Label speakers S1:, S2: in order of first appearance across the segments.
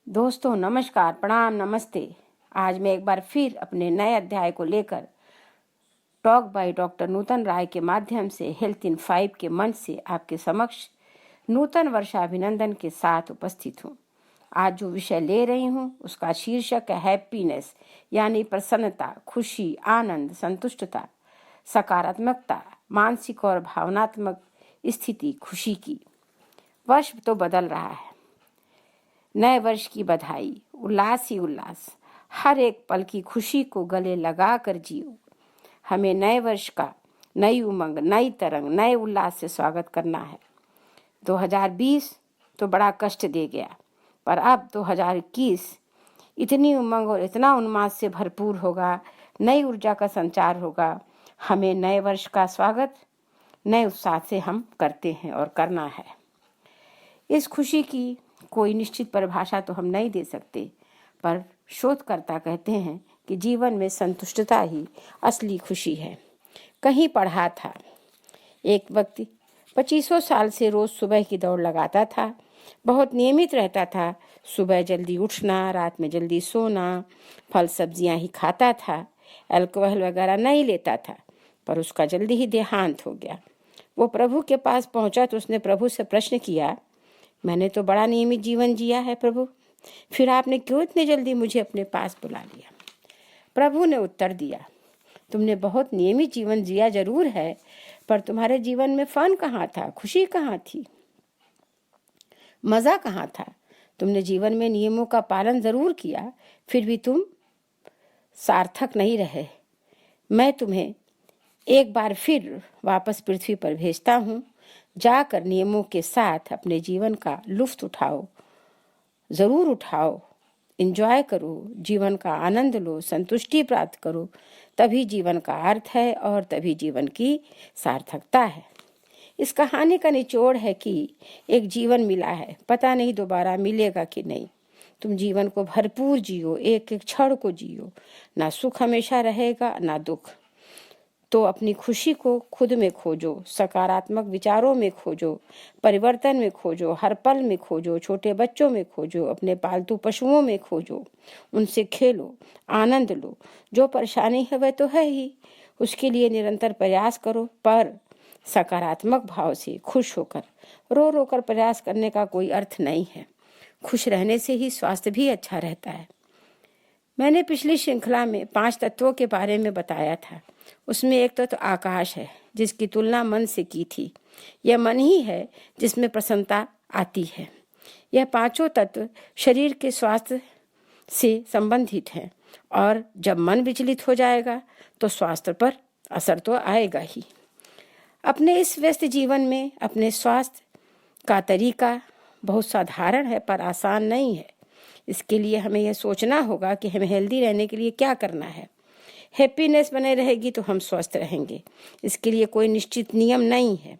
S1: दोस्तों नमस्कार, प्रणाम, नमस्ते। आज मैं एक बार फिर अपने नए अध्याय को लेकर टॉक बाय डॉक्टर नूतन राय के माध्यम से हेल्थ इन 5 के मंच से आपके समक्ष नूतन वर्षाभिनंदन के साथ उपस्थित हूँ। आज जो विषय ले रही हूँ उसका शीर्षक है हैप्पीनेस, यानी प्रसन्नता, खुशी, आनंद, संतुष्टता, सकारात्मकता, मानसिक और भावनात्मक स्थिति खुशी की। वर्ष तो बदल रहा है, नए वर्ष की बधाई, उल्लास ही उल्लास, हर एक पल की खुशी को गले लगा कर जियो। हमें नए वर्ष का नई उमंग, नई तरंग, नए उल्लास से स्वागत करना है। 2020 तो बड़ा कष्ट दे गया, पर अब 2021 इतनी उमंग और इतना उन्माद से भरपूर होगा, नई ऊर्जा का संचार होगा। हमें नए वर्ष का स्वागत नए उत्साह से हम करते हैं और करना है। इस खुशी की कोई निश्चित परिभाषा तो हम नहीं दे सकते, पर शोधकर्ता कहते हैं कि जीवन में संतुष्टता ही असली खुशी है। कहीं पढ़ा था, एक व्यक्ति 25 साल से रोज सुबह की दौड़ लगाता था, बहुत नियमित रहता था, सुबह जल्दी उठना, रात में जल्दी सोना, फल सब्जियां ही खाता था, अल्कोहल वगैरह नहीं लेता था, पर उसका जल्दी ही देहांत हो गया। वो प्रभु के पास पहुंचा तो उसने प्रभु से प्रश्न किया, मैंने तो बड़ा नियमित जीवन जिया है प्रभु, फिर आपने क्यों इतने जल्दी मुझे अपने पास बुला लिया? प्रभु ने उत्तर दिया, तुमने बहुत नियमित जीवन जिया जरूर है, पर तुम्हारे जीवन में फन कहाँ था, खुशी कहाँ थी, मजा कहाँ था? तुमने जीवन में नियमों का पालन जरूर किया, फिर भी तुम सार्थक नहीं रहे। मैं तुम्हें एक बार फिर वापस पृथ्वी पर भेजता हूँ, जाकर नियमों के साथ अपने जीवन का लुत्फ उठाओ, जरूर उठाओ, एंजॉय करो, जीवन का आनंद लो, संतुष्टि प्राप्त करो। तभी जीवन का अर्थ है और तभी जीवन की सार्थकता है। इस कहानी का निचोड़ है कि एक जीवन मिला है, पता नहीं दोबारा मिलेगा कि नहीं। तुम जीवन को भरपूर जियो, एक एक क्षण को जियो। ना सुख हमेशा रहेगा ना दुख, तो अपनी खुशी को खुद में खोजो, सकारात्मक विचारों में खोजो, परिवर्तन में खोजो, हर पल में खोजो, छोटे बच्चों में खोजो, अपने पालतू पशुओं में खोजो, उनसे खेलो, आनंद लो। जो परेशानी है वह तो है ही, उसके लिए निरंतर प्रयास करो, पर सकारात्मक भाव से, खुश होकर। रो रो कर प्रयास करने का कोई अर्थ नहीं है। खुश रहने से ही स्वास्थ्य भी अच्छा रहता है। मैंने पिछली श्रृंखला में 5 तत्वों के बारे में बताया था। उसमें एक तत्व आकाश है, जिसकी तुलना मन से की थी। यह मन ही है जिसमें प्रसन्नता आती है। यह 5 तत्व शरीर के स्वास्थ्य से संबंधित हैं, और जब मन विचलित हो जाएगा तो स्वास्थ्य पर असर तो आएगा ही। अपने इस व्यस्त जीवन में अपने स्वास्थ्य का तरीका बहुत साधारण है, पर आसान नहीं है। इसके लिए हमें यह सोचना होगा कि हमें हेल्दी रहने के लिए क्या करना है। हैप्पीनेस बने रहेगी तो हम स्वस्थ रहेंगे। इसके लिए कोई निश्चित नियम नहीं है।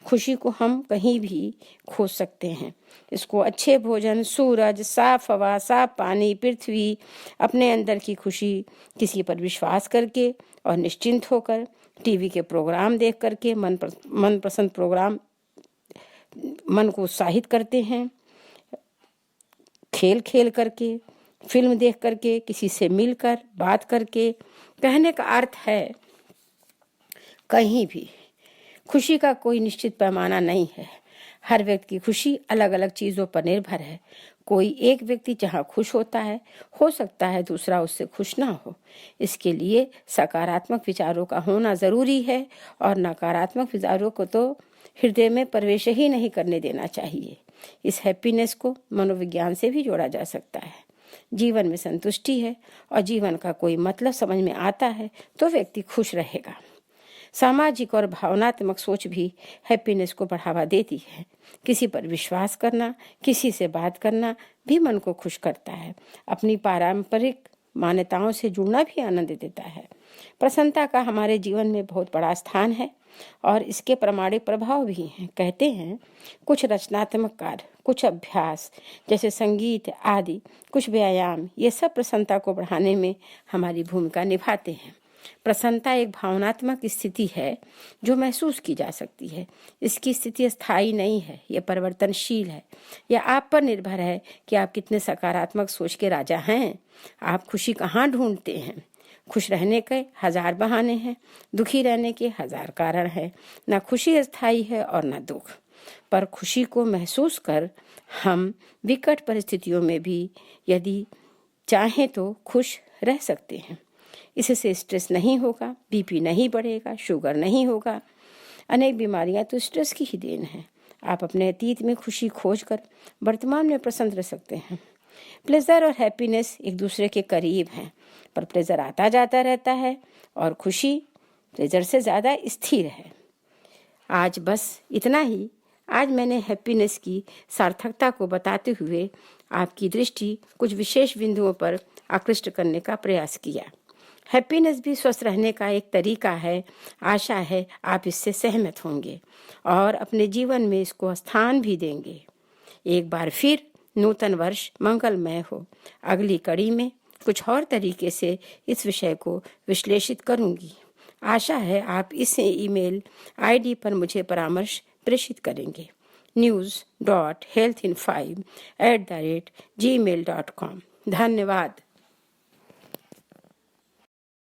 S1: खुशी को हम कहीं भी खोज सकते हैं। इसको अच्छे भोजन, सूरज, साफ हवा, साफ पानी, पृथ्वी, अपने अंदर की खुशी, किसी पर विश्वास करके और निश्चिंत होकर, टीवी के प्रोग्राम देख करके, मनपसंद प्रोग्राम मन को उत्साहित करते हैं, खेल खेल करके, फिल्म देख करके, किसी से मिलकर बात करके। कहने का अर्थ है कहीं भी खुशी का कोई निश्चित पैमाना नहीं है। हर व्यक्ति की खुशी अलग अलग चीजों पर निर्भर है। कोई एक व्यक्ति जहाँ खुश होता है, हो सकता है दूसरा उससे खुश ना हो। इसके लिए सकारात्मक विचारों का होना जरूरी है, और नकारात्मक विचारों को तो हृदय में प्रवेश ही नहीं करने देना चाहिए। इस हैप्पीनेस को मनोविज्ञान से भी जोड़ा जा सकता है। जीवन में संतुष्टि है और जीवन का कोई मतलब समझ में आता है तो व्यक्ति खुश रहेगा। सामाजिक और भावनात्मक सोच भी हैप्पीनेस को बढ़ावा देती है। किसी पर विश्वास करना, किसी से बात करना भी मन को खुश करता है। अपनी पारंपरिक मान्यताओं से जुड़ना भी आनंद देता है। प्रसन्नता का हमारे जीवन में बहुत बड़ा स्थान है, और इसके प्रामाणिक प्रभाव भी हैं। कहते हैं कुछ रचनात्मक कार्य, कुछ अभ्यास जैसे संगीत आदि, कुछ व्यायाम, ये सब प्रसन्नता को बढ़ाने में हमारी भूमिका निभाते हैं। प्रसन्नता एक भावनात्मक स्थिति है जो महसूस की जा सकती है। इसकी स्थिति स्थायी नहीं है, यह परिवर्तनशील है। यह आप पर निर्भर है कि आप कितने सकारात्मक सोच के राजा हैं। आप खुशी कहाँ ढूंढते हैं? खुश रहने के 1000 बहाने हैं, दुखी रहने के 1000 कारण हैं। न खुशी स्थायी है और न दुख, पर खुशी को महसूस कर हम विकट परिस्थितियों में भी यदि चाहें तो खुश रह सकते हैं। इससे स्ट्रेस नहीं होगा, बीपी नहीं बढ़ेगा, शुगर नहीं होगा। अनेक बीमारियां तो स्ट्रेस की ही देन है। आप अपने अतीत में खुशी खोजकर वर्तमान में प्रसन्न रह सकते हैं। प्लेजर और हैप्पीनेस एक दूसरे के करीब हैं, पर प्लेजर आता जाता रहता है और खुशी प्लेजर से ज़्यादा स्थिर है। आज बस इतना ही। आज मैंने हैप्पीनेस की सार्थकता को बताते हुए आपकी दृष्टि कुछ विशेष बिंदुओं पर आकृष्ट करने का प्रयास किया। हैप्पीनेस भी स्वस्थ रहने का एक तरीका है। आशा है आप इससे सहमत होंगे और अपने जीवन में इसको स्थान भी देंगे। एक बार फिर नूतन वर्ष मंगलमय हो। अगली कड़ी में कुछ और तरीके से इस विषय को विश्लेषित करूंगी। आशा है आप इस ईमेल आईडी पर मुझे परामर्श प्रेषित करेंगे। news.healthin5@gmail.com। धन्यवाद।